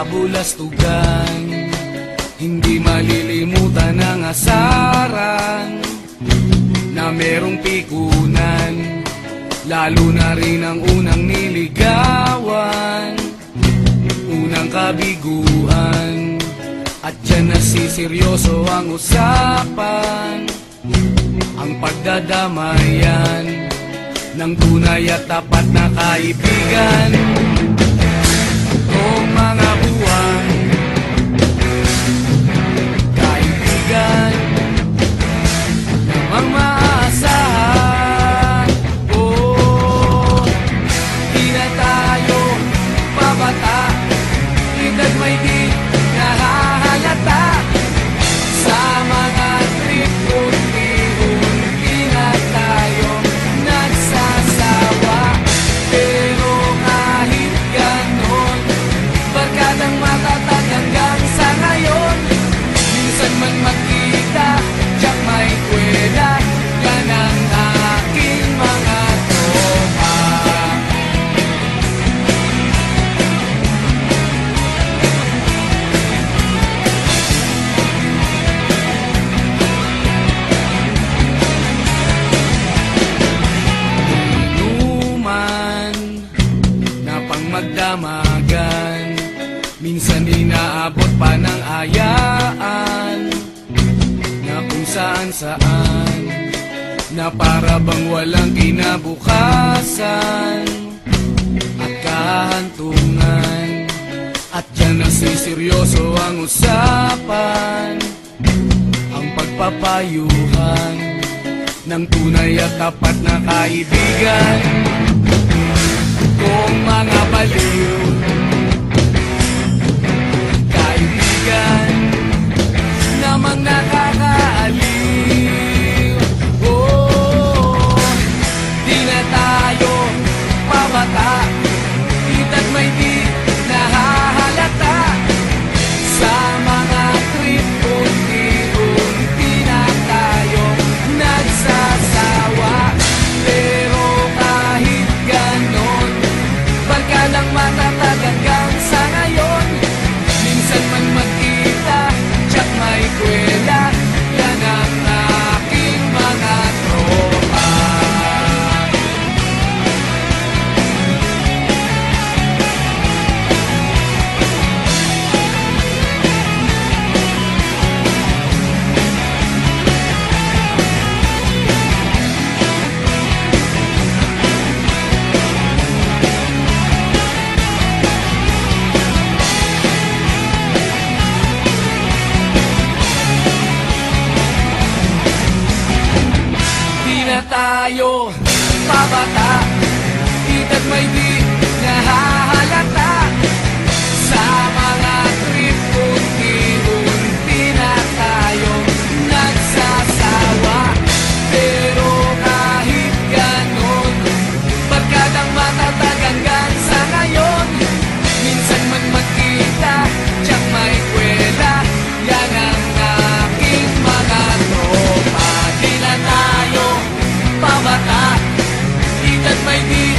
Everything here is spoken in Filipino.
kabulastugan. Hindi malilimutan ang asaran na merong pikunan, lalo na rin ang unang niligawan, unang kabiguan. At dyan nasiseryoso ang usapan, ang pagdadamayan ng tunay at tapat na kaibigan. Kung mga buwan, kaibigan namang maaasahan. Oh, di na tayo babata, edad may di nahahalata. Sa mga trip unti-unti na tayo nagsasawa. Pero kahit ganon, barkadang matatag hanggang sa ngayon. Minsan man magkita, tiyak may kwela, yan ang aking mga tropa. Inuman na pang magdamagan, minsan inaabot pa ng ayaan, na kung saan-saan, na para bang walang kinabukasan at kahantungan. At dyan nasiseryoso ang usapan, ang pagpapayuhan ng tunay at tapat na kaibigan. Kung mga baliw, kaibigan namang nakakaaliw. Oh, di na tayo pabata, edad may di nahahalata. Sa mga trip unti-unti na tayo nagsasawa. Pero kahit ganon, barkadang matatag hanggang sa ngayon. Minsan man magkita, tiyak may kwela, yan ang aking mga tropa. Di na tayo pabata, edad may di nahahalata. Sa mga trip unti-unti na tayo nagsasawa. Pero kahit ganon, barkadang matatag hanggang sa ngayon. Minsan man magkita, tiyak may kwela, yan ang aking mga tropa. Di na tayo pabata, edad may di